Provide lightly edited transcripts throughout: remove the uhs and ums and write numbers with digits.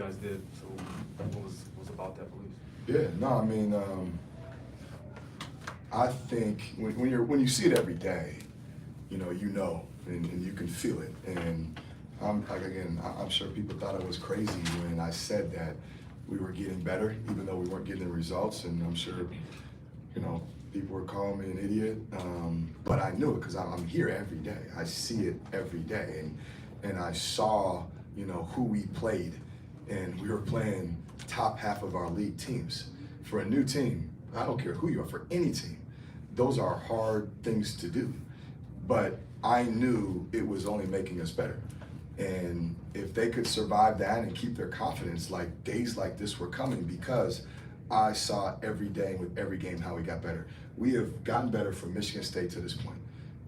guys did. So what was about that belief? Yeah, no, I mean, I think when you see it every day, you know, and you can feel it. And I'm sure people thought it was crazy when I said that we were getting better, even though we weren't getting the results. And I'm sure, people were calling me an idiot, but I knew it because I'm here every day. I see it every day, and I saw, who we played, and we were playing top half of our league teams. For a new team, I don't care who you are, for any team, those are hard things to do. But I knew it was only making us better. And if they could survive that and keep their confidence, like days like this were coming, because I saw every day with every game how we got better. We have gotten better from Michigan State to this point.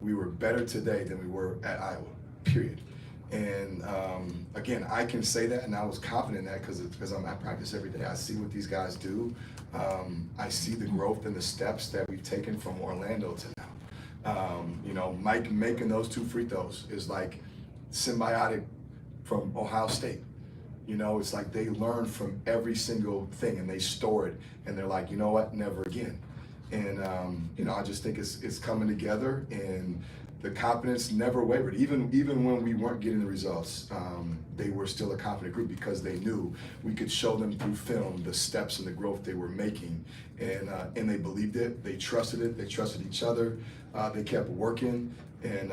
We were better today than we were at Iowa, period. And again, I can say that, and I was confident in that because I practice every day. I see what these guys do. I see the growth and the steps that we've taken from Orlando to now. Mike making those 2 free throws is like symbiotic from Ohio State. It's like they learn from every single thing and they store it, and they're like, you know what, never again. And I just think it's coming together, and the confidence never wavered. Even when we weren't getting the results, they were still a confident group because they knew we could show them through film the steps and the growth they were making, and they believed it. They trusted it. They trusted each other. They kept working, and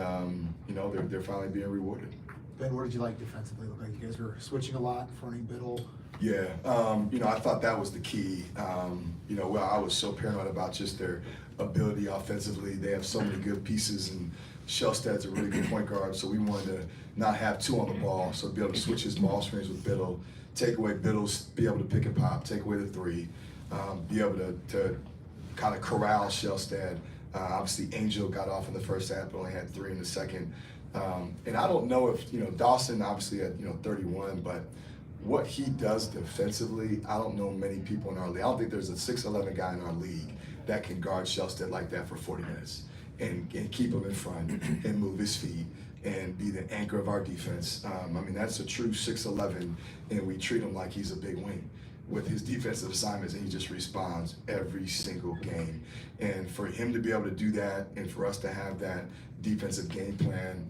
they're finally being rewarded. Ben, what did you like defensively? Looked like you guys were switching a lot, fronting Biddle. Yeah, I thought that was the key. I was so paranoid about just their ability offensively. They have so many good pieces, and Shellstad's a really good point guard, so we wanted to not have 2 on the ball, so be able to switch his ball screens with Biddle, take away Biddle's, be able to pick and pop, take away the 3, be able to kind of corral Shellstad. Obviously, Angel got off in the first half, but only had 3 in the second. And I don't know if, Dawson obviously had, 31, but what he does defensively, I don't know many people in our league. I don't think there's a 6'11" guy in our league that can guard Shellstad like that for 40 minutes and keep him in front and move his feet and be the anchor of our defense. That's a true 6'11", and we treat him like he's a big wing with his defensive assignments, and he just responds every single game. And for him to be able to do that, and for us to have that defensive game plan,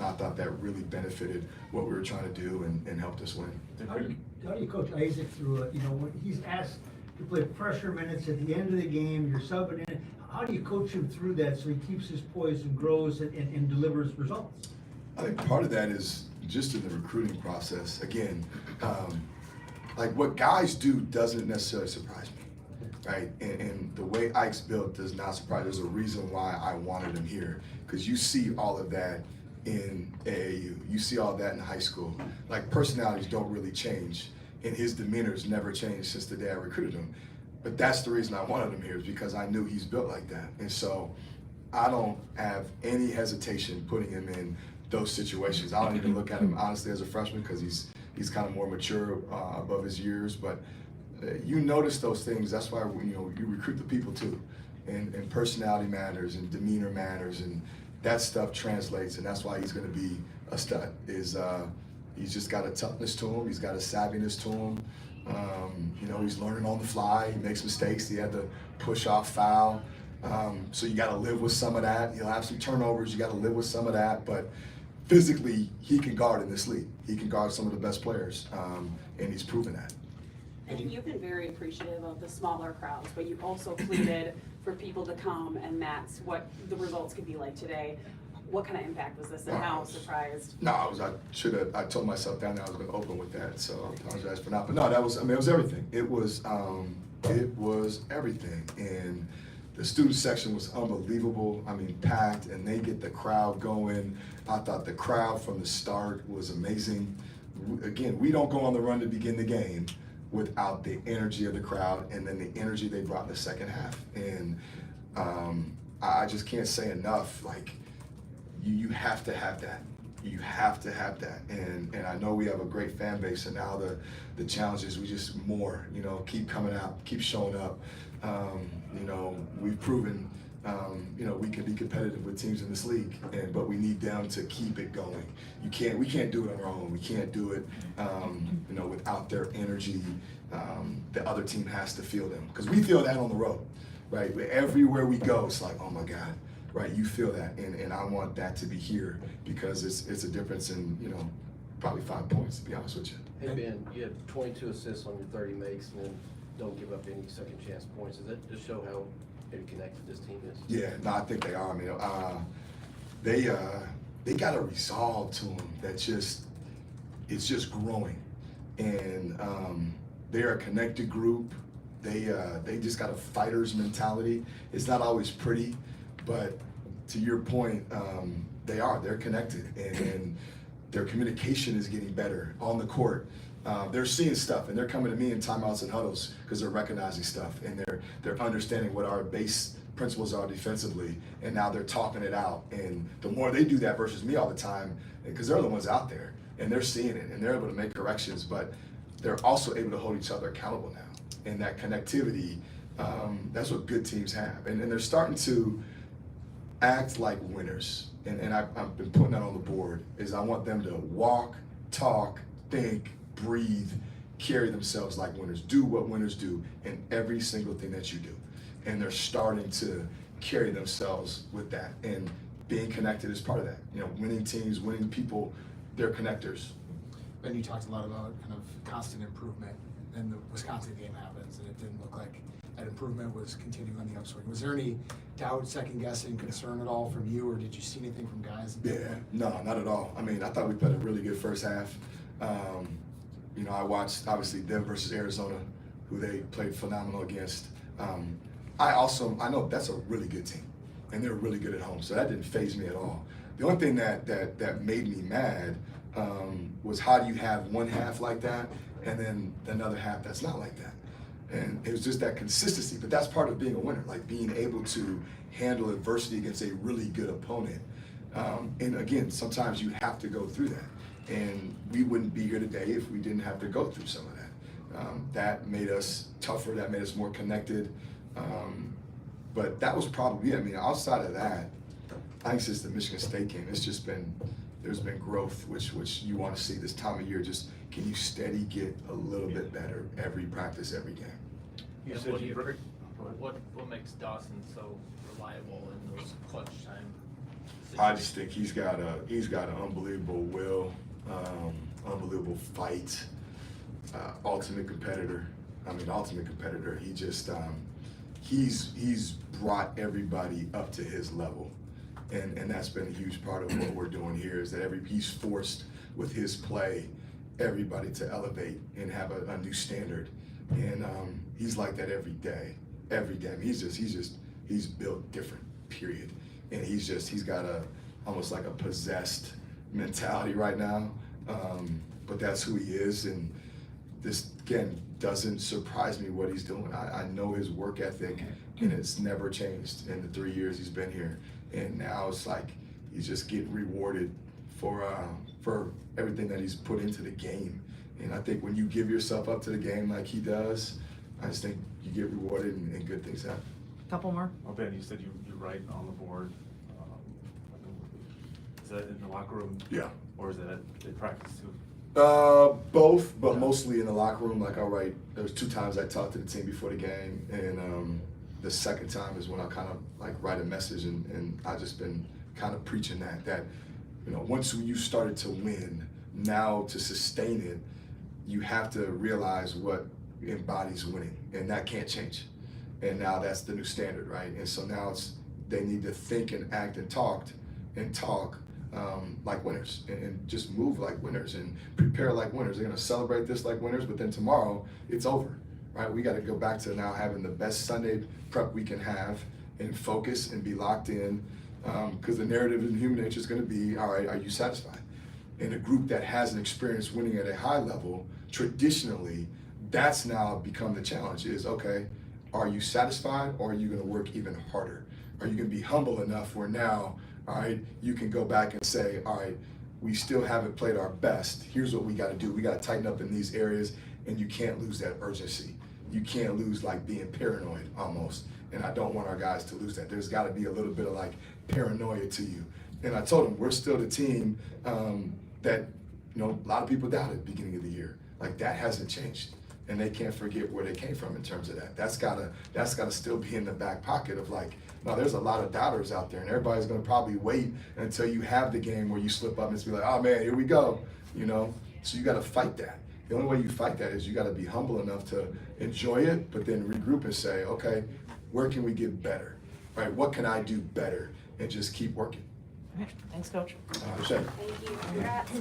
I thought that really benefited what we were trying to do and helped us win. How do you coach Isaac through it? When he's asked to play pressure minutes at the end of the game, you're subbing in. How do you coach him through that so he keeps his poise and grows and delivers results? I think part of that is just in the recruiting process. Again, like what guys do doesn't necessarily surprise me, right? And the way Ike's built does not surprise. There's a reason why I wanted him here, because you see all of that in AAU. You see all that in high school. Like personalities don't really change, and his demeanor's never changed since the day I recruited him. But that's the reason I wanted him here, is because I knew he's built like that. And so I don't have any hesitation putting him in those situations. I don't even look at him honestly as a freshman, because he's kind of more mature above his years. But you notice those things. That's why you recruit the people too, and personality matters and demeanor matters, and that stuff translates. And that's why he's going to be a stud. He's just got a toughness to him. He's got a savviness to him. He's learning on the fly. He makes mistakes. He had to push off foul. So you got to live with some of that. He'll have some turnovers. You got to live with some of that. But physically, he can guard in this league. He can guard some of the best players, and he's proven that. And you've been very appreciative of the smaller crowds, but you also pleaded for people to come and that's what the results could be like today. What kind of impact was this, and how surprised? No, I told myself that I was going to open with that, so I apologize for not. But no, it was everything. It was everything, and the student section was unbelievable. Packed, and they get the crowd going. I thought the crowd from the start was amazing. Again, we don't go on the run to begin the game without the energy of the crowd, and then the energy they brought in the second half. And I just can't say enough. Like, you have to have that. You have to have that. And I know we have a great fan base, and now the challenge is we just keep coming out, keep showing up. We've proven we can be competitive with teams in this league, but we need them to keep it going. We can't do it on our own. We can't do it, without their energy. The other team has to feel them, because we feel that on the road, right? Everywhere we go, it's like, oh my God, right? You feel that, and I want that to be here, because it's a difference in, probably 5 points, to be honest with you. Hey Ben, you had 22 assists on your 30 makes, and then don't give up any second chance points. Does that just show how interconnected this team is? Yeah, no, I think they are. I mean, they got a resolve to them it's just growing, and they're a connected group. They just got a fighter's mentality. It's not always pretty, but to your point, they're connected, and their communication is getting better on the court. They're seeing stuff, and they're coming to me in timeouts and huddles because they're recognizing stuff, and they're understanding what our base principles are defensively, and now they're talking it out. And the more they do that versus me all the time, because they're the ones out there, and they're seeing it, and they're able to make corrections, but they're also able to hold each other accountable now. And that connectivity, that's what good teams have. And they're starting to act like winners. And I've been putting that on the board, is I want them to walk, talk, think, breathe, carry themselves like winners, do what winners do in every single thing that you do. And they're starting to carry themselves with that. And being connected is part of that. Winning teams, winning people, they're connectors. Ben, you talked a lot about kind of constant improvement, and the Wisconsin game happens, and it didn't look like that improvement was continuing on the upswing. Was there any doubt, second guessing, concern at all from you, or did you see anything from guys? Yeah, no, not at all. I mean, I thought we played a really good first half. I watched, obviously, them versus Arizona, who they played phenomenal against. I know that's a really good team, and they're really good at home, so that didn't faze me at all. The only thing that made me mad was, how do you have one half like that and then another half that's not like that? And it was just that consistency, but that's part of being a winner, like being able to handle adversity against a really good opponent. And again, sometimes you have to go through that. And we wouldn't be here today if we didn't have to go through some of that. That made us tougher, that made us more connected. But that was probably it. I mean, outside of that, I think since the Michigan State game, there's been growth, which you want to see this time of year. Just, can you steady get a little bit better every practice, every game? You said what makes Dawson so reliable in those clutch time situations? I just think he's got an unbelievable will, unbelievable fight, ultimate competitor. He just he's brought everybody up to his level, and that's been a huge part of what we're doing here, is that he's forced with his play everybody to elevate and have a new standard, and he's like that every day. I mean, he's built different, period. And he's got almost like a possessed mentality right now, but that's who he is. And this, again, doesn't surprise me what he's doing. I know his work ethic, and it's never changed in the 3 years he's been here. And now it's like he's just getting rewarded for everything that he's put into the game. And I think when you give yourself up to the game like he does, I just think you get rewarded, and good things happen. Couple more. Oh, Ben, you said you write on the board. Is that in the locker room? Yeah. Or is that at practice too? Both, but mostly in the locker room. Like, I'll write, there was 2 times I talked to the team before the game, and the second time is when I kind of like write a message, and I just been kind of preaching that once you started to win, now to sustain it, you have to realize what embodies winning, and that can't change. And now that's the new standard, right? And so now they need to think and act and talk like winners, and just move like winners and prepare like winners. They're gonna celebrate this like winners, but then tomorrow it's over, right? We gotta go back to now having the best Sunday prep we can have, and focus and be locked in, because the narrative in human nature is gonna be, all right, are you satisfied? In a group that hasn't experienced winning at a high level, traditionally, that's now become the challenge, is, okay, are you satisfied, or are you gonna work even harder? Are you gonna be humble enough where now, all right, you can go back and say, all right, we still haven't played our best. Here's what we gotta do. We gotta tighten up in these areas, and you can't lose that urgency. you can't lose like being paranoid almost. And I don't want our guys to lose that. There's got to be a little bit of like paranoia to you. And I told them we're still the team that a lot of people doubted at the beginning of the year. Like that hasn't changed, and they can't forget where they came from in terms of that. That's gotta still be in the back pocket of like, no, there's a lot of doubters out there, and everybody's gonna probably wait until you have the game where you slip up and it's be like, oh man, here we go, So you gotta fight that. The only way you fight that is you gotta be humble enough to enjoy it, but then regroup and say, okay, where can we get better, right? What can I do better, and just keep working. All right, thanks, Coach. Sure. Thank you, congrats.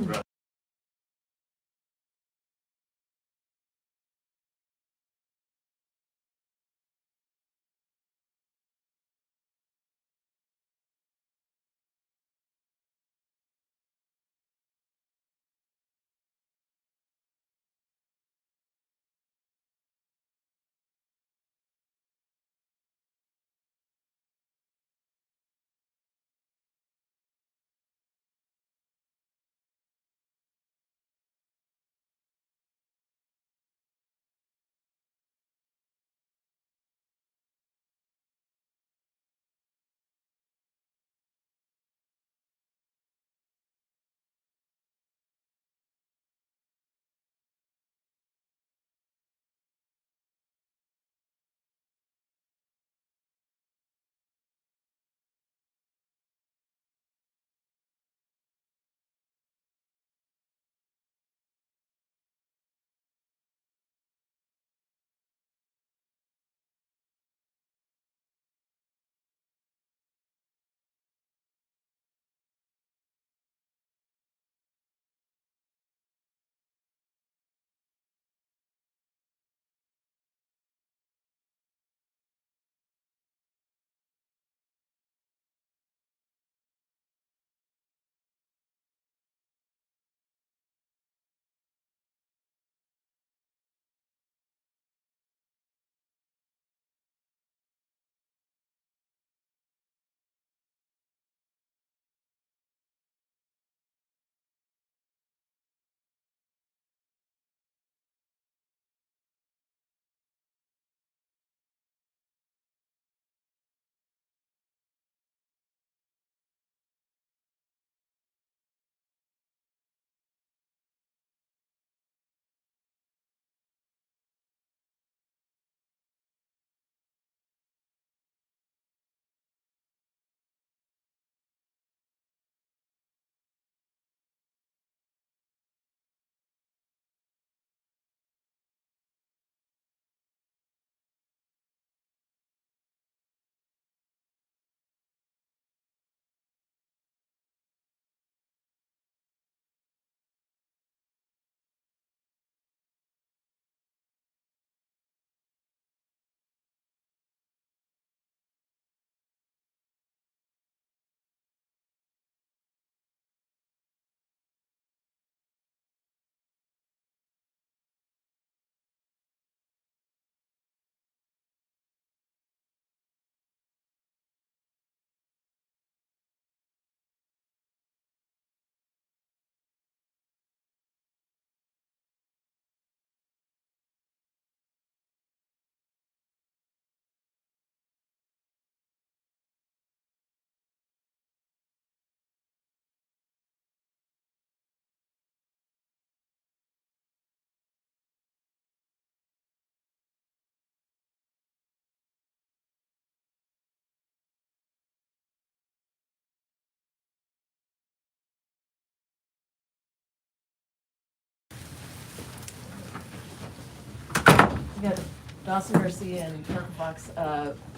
We got Dawson Garcia and Kirk Fox.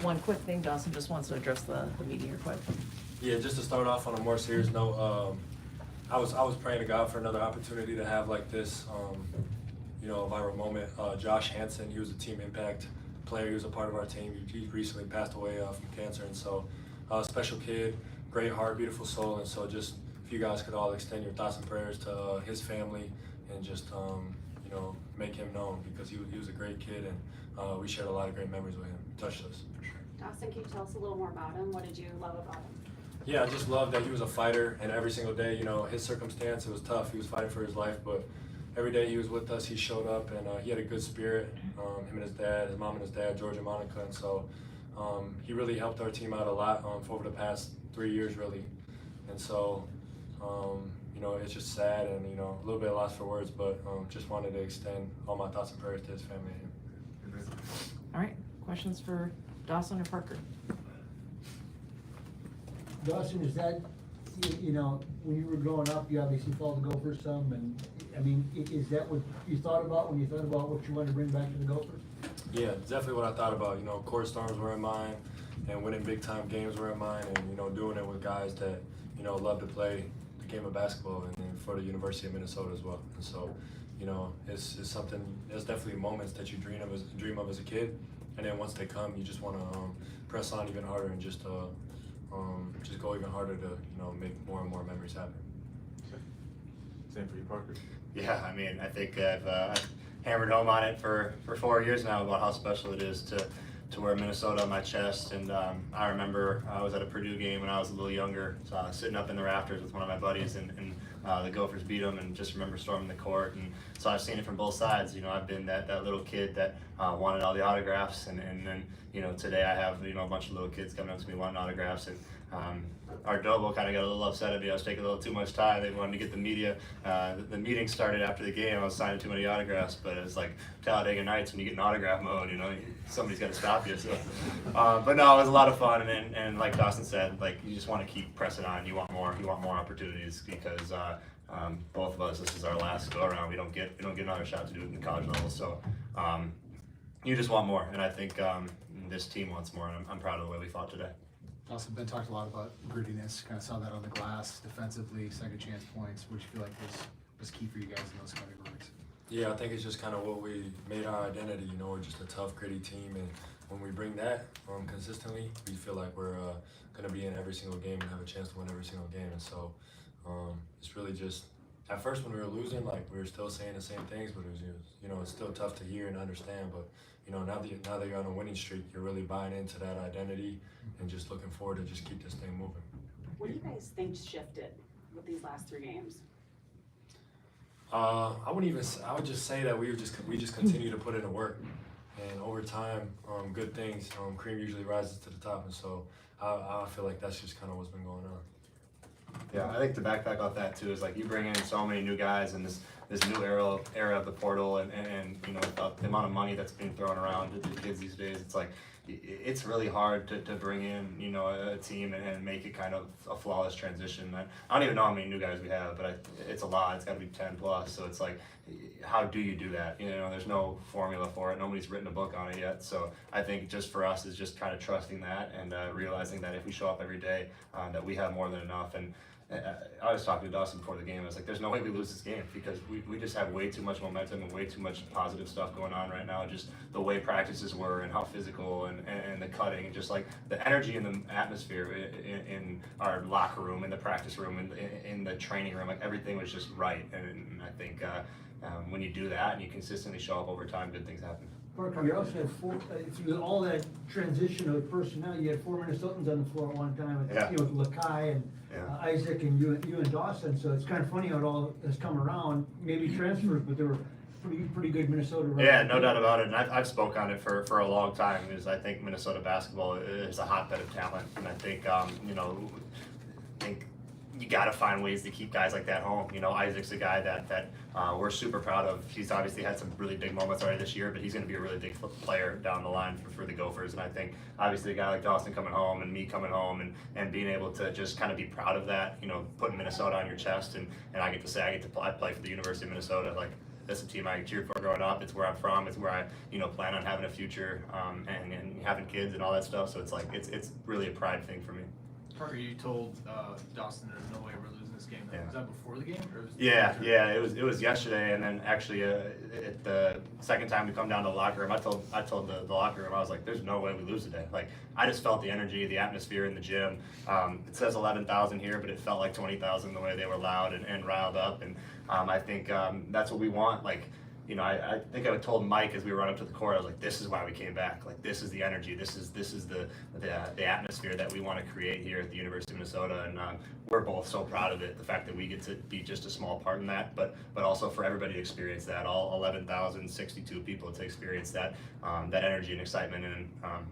One quick thing, Dawson just wants to address the media quick. Yeah, just to start off on a more serious note, I was praying to God for another opportunity to have like this, a viral moment. Josh Hansen, he was a team impact player. He was a part of our team. He recently passed away from cancer, and so special kid, great heart, beautiful soul. And so just if you guys could all extend your thoughts and prayers to his family, and just make him known, because he was a great kid, and we shared a lot of great memories with him. He touched us for sure. Dawson, can you tell us a little more about him? What did you love about him? Yeah, I just love that he was a fighter, and every single day, his circumstance, it was tough. He was fighting for his life, but every day he was with us, he showed up, and he had a good spirit. Him and his dad, his mom and his dad, George and Monica, and so he really helped our team out a lot for over the past 3 years, really. And so, you know, it's just sad and, you know, a little bit lost for words, but just wanted to extend all my thoughts and prayers to his family. All right, questions for Dawson or Parker? Dawson, is that, you know, when you were growing up, you obviously followed the Gophers some, and, I mean, is that what you thought about when you thought about what you wanted to bring back to the Gophers? Yeah, definitely what I thought about. You know, court storms were in mine, and winning big time games were in mine, and, you know, doing it with guys that, you know, love to play the game of basketball, and then for the University of Minnesota as well. And so, you know, it's something, there's definitely moments that you dream of as a kid, and then once they come, you just want to press on even harder and just go even harder to, you know, make more and more memories happen. Same for you, Parker? Yeah, I mean, I think I've hammered home on it for 4 years now about how special it is to wear Minnesota on my chest. And I remember I was at a Purdue game when I was a little younger, so I was sitting up in the rafters with one of my buddies, and the Gophers beat them, and just remember storming the court. And so I've seen it from both sides. You know, I've been that little kid that wanted all the autographs, and then, you know, today I have, you know, a bunch of little kids coming up to me wanting autographs. And our Dobo kind of got a little upset at me. I was taking a little too much time. They wanted to get the media, the meeting started after the game. I was signing too many autographs, but it was like Talladega Nights when you get in autograph mode, you know, somebody's got to stop you. So, but no, it was a lot of fun. And like Dawson said, like, you just want to keep pressing on. You want more opportunities, because both of us, this is our last go around. We don't get another shot to do it in the college level. So you just want more. And I think this team wants more. And I'm proud of the way we fought today. Also, Ben talked a lot about grittiness, kind of saw that on the glass, defensively, second chance points, which you feel like was key for you guys in those categories. Yeah, I think it's just kind of what we made our identity. You know, we're just a tough, gritty team, and when we bring that consistently, we feel like we're going to be in every single game and have a chance to win every single game. And so it's really just, at first when we were losing, like, we were still saying the same things, but it was, you know, it's still tough to hear and understand. But, you know, now that you're on a winning streak, you're really buying into that identity and just looking forward to just keep this thing moving. What do you guys think shifted with these last 3 games? I would just say that we just continue to put in the work, and over time, good things, cream usually rises to the top, and so I feel like that's just kind of what's been going on. Yeah, I think to backpack off that too is, like, you bring in so many new guys and this new era of the portal, and you know, the amount of money that's being thrown around to the kids these days. It's like, it's really hard to bring in, you know, a team and make it kind of a flawless transition. I don't even know how many new guys we have, but it's a lot. It's got to be 10 plus. So it's like, how do you do that? You know, there's no formula for it. Nobody's written a book on it yet. So I think just for us is just kind of trusting that and realizing that if we show up every day, that we have more than enough. And I was talking to Dawson before the game. I was like, there's no way we lose this game, because we just have way too much momentum and way too much positive stuff going on right now. Just the way practices were and how physical and the cutting, and just like the energy and the atmosphere in our locker room, in the practice room, in the training room, like, everything was just right. And I think when you do that and you consistently show up over time, good things happen. Parker, you also had through all that transition of personnel, you had 4 Minnesotans on the floor at one time, Yeah. you know, with Lakai and Isaac and you and Dawson. So it's kind of funny how it all has come around. Maybe transfers, but they were pretty good Minnesota. Yeah, no doubt about it. And I've spoke on it for a long time, because I think Minnesota basketball is a hotbed of talent, and I think you know, you got to find ways to keep guys like that home. You know, Isaac's a guy that we're super proud of. He's obviously had some really big moments already this year, but he's going to be a really big player down the line for the Gophers. And I think obviously a guy like Dawson coming home and me coming home and being able to just kind of be proud of that, you know, putting Minnesota on your chest. And I get to say I play for the University of Minnesota. Like, that's a team I cheered for growing up. It's where I'm from. It's where I, you know, plan on having a future and having kids and all that stuff. So it's like, it's really a pride thing for me. Parker, you told Dawson there's no way we're losing this game. Yeah. Was that before the game? Or was Yeah, it was yesterday, and then actually at the second time we come down to the locker room, I told the locker room, I was like, there's no way we lose today. Like, I just felt the energy, the atmosphere in the gym. It says 11,000 here, but it felt like 20,000 the way they were loud and riled up, and I think that's what we want. Like, I think I told Mike as we were running up to the court, I was like, this is why we came back. Like, this is the energy. This is the atmosphere that we want to create here at the University of Minnesota, and we're both so proud of it. The fact that we get to be just a small part in that, but also for everybody to experience that, all 11,062 people to experience that energy and excitement, and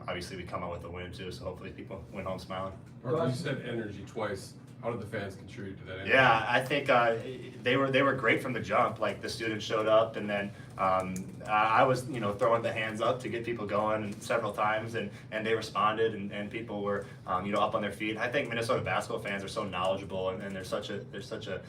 obviously we come out with a win too. So hopefully people went home smiling. Mark, you said energy twice. How did the fans contribute to that energy? Yeah, I think they were great from the jump. Like, the students showed up, and then I was throwing the hands up to get people going several times, and they responded, and people were up on their feet. I think Minnesota basketball fans are so knowledgeable, and there's such a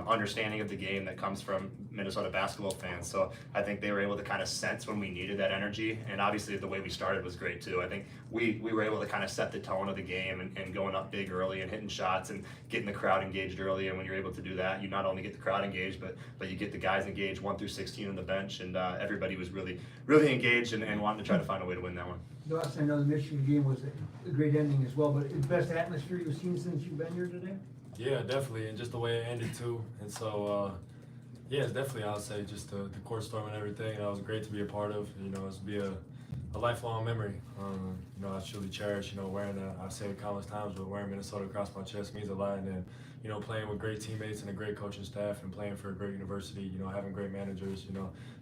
understanding of the game that comes from Minnesota basketball fans. So I think they were able to kind of sense when we needed that energy, and obviously the way we started was great too. I think we were able to kind of set the tone of the game, and going up big early and hitting shots and getting the crowd engaged early. And when you're able to do that, you not only get the crowd engaged, but you get the guys engaged 1 through 16 on the bench, and everybody was really engaged and wanting to try to find a way to win that one. Dawson, I know the Michigan game was a great ending as well, but the best atmosphere you've seen since you've been here today? Yeah, definitely, and just the way it ended too. And so, yeah, it's definitely, I would say, just the court storm and everything. That was great to be a part of. It's be a lifelong memory. I truly cherish, wearing that. I've said it countless times, but wearing Minnesota across my chest means a lot. And then, playing with great teammates and a great coaching staff, and playing for a great university, having great managers,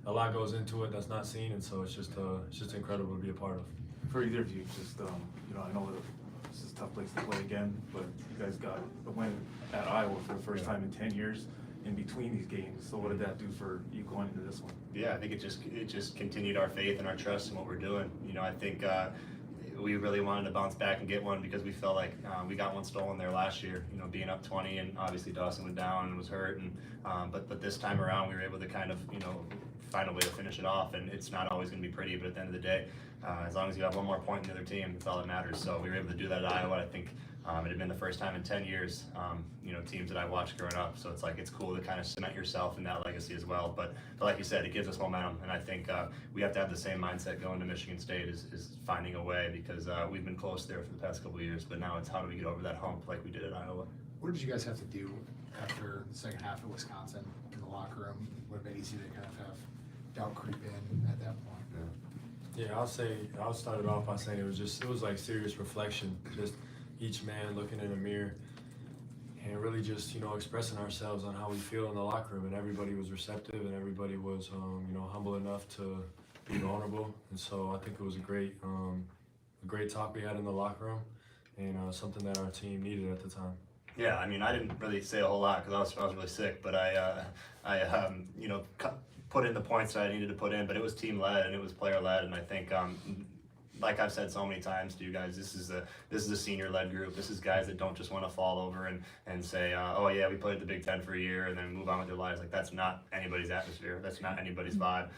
a lot goes into it that's not seen. And so it's just incredible to be a part of. For either of you, just I know that this is a tough place to play again, but you guys got the win at Iowa for the first time in 10 years in between these games. So what did that do for you going into this one? Yeah, I think it just continued our faith and our trust in what we're doing. I think we really wanted to bounce back and get one, because we felt like we got one stolen there last year. Being up 20, and obviously Dawson went down and was hurt, and but this time around we were able to kind of find a way to finish it off. And it's not always going to be pretty, but at the end of the day, as long as you have one more point in the other team, that's all that matters. So we were able to do that at Iowa. I think it had been the first time in 10 years, teams that I watched growing up. So it's cool to kind of cement yourself in that legacy as well. But like you said, it gives us momentum, and I think we have to have the same mindset going to Michigan State, is finding a way, because we've been close there for the past couple of years, but now it's how do we get over that hump like we did at Iowa. What did you guys have to do after the second half of Wisconsin in the locker room? Would have been easy to kind of have doubt creep in at that point. Yeah, I'll start it off by saying it was like serious reflection, just each man looking in the mirror and really just, expressing ourselves on how we feel in the locker room. And everybody was receptive, and everybody was, humble enough to be vulnerable. And so I think it was a great talk we had in the locker room, and something that our team needed at the time. Yeah, I mean, I didn't really say a whole lot because I was really sick, but I put in the points that I needed to put in, but it was team led and it was player led, and I think like I've said so many times to you guys, this is a senior led group. This is guys that don't just want to fall over and say, oh yeah, we played the Big Ten for a year and then move on with their lives. Like, that's not anybody's atmosphere. That's not anybody's vibe.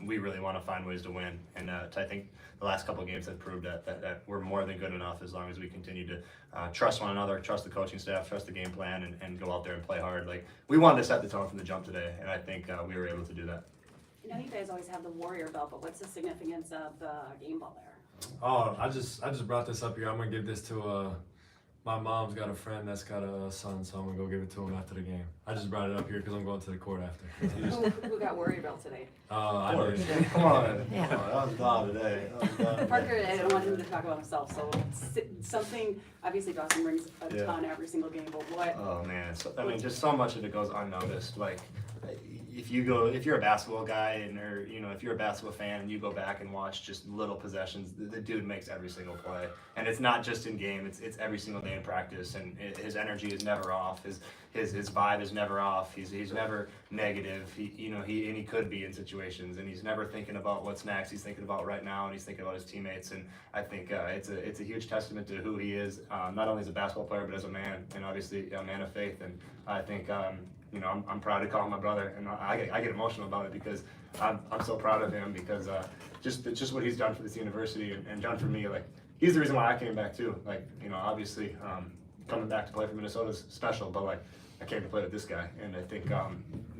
We really want to find ways to win, and I think the last couple of games have proved that we're more than good enough as long as we continue to trust one another, trust the coaching staff, trust the game plan, and go out there and play hard. Like, we wanted to set the tone from the jump today, and I think we were able to do that. I know you guys always have the Warrior belt, but what's the significance of the game ball there? Oh, I just brought this up here. I'm gonna give this to my mom's got a friend that's got a son, so I'm gonna go give it to him after the game. I just brought it up here because I'm going to the court after. Who got Warrior belt today? I did. Come on. Yeah. Come on. That was God today. Parker, I don't want him to talk about himself, so something, obviously Dawson brings a ton every single game, but what? Oh man, I mean, just so much of it goes unnoticed. Like, if you're a basketball guy, or if you're a basketball fan and you go back and watch just little possessions, the dude makes every single play, and it's not just in game. It's every single day in practice, and his energy is never off. His vibe is never off. He's never negative. He could be in situations, and he's never thinking about what's next. He's thinking about right now, and he's thinking about his teammates. And I think it's a huge testament to who he is, not only as a basketball player but as a man, and obviously a man of faith. And I think I'm proud to call him my brother, and I get emotional about it because I'm so proud of him, because just what he's done for this university and done for me. Like, he's the reason why I came back too. Like, obviously coming back to play for Minnesota is special, but like, I came to play with this guy, and I think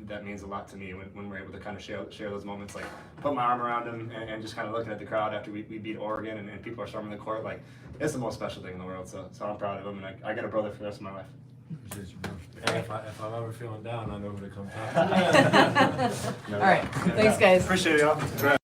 that means a lot to me when we're able to kind of share those moments, like put my arm around him and just kind of looking at the crowd after we beat Oregon and people are storming the court. Like, it's the most special thing in the world. So I'm proud of him, and I got a brother for the rest of my life. Appreciate you, bro. And if I'm ever feeling down, I know who to come talk to. All right, thanks, guys. Appreciate it, y'all.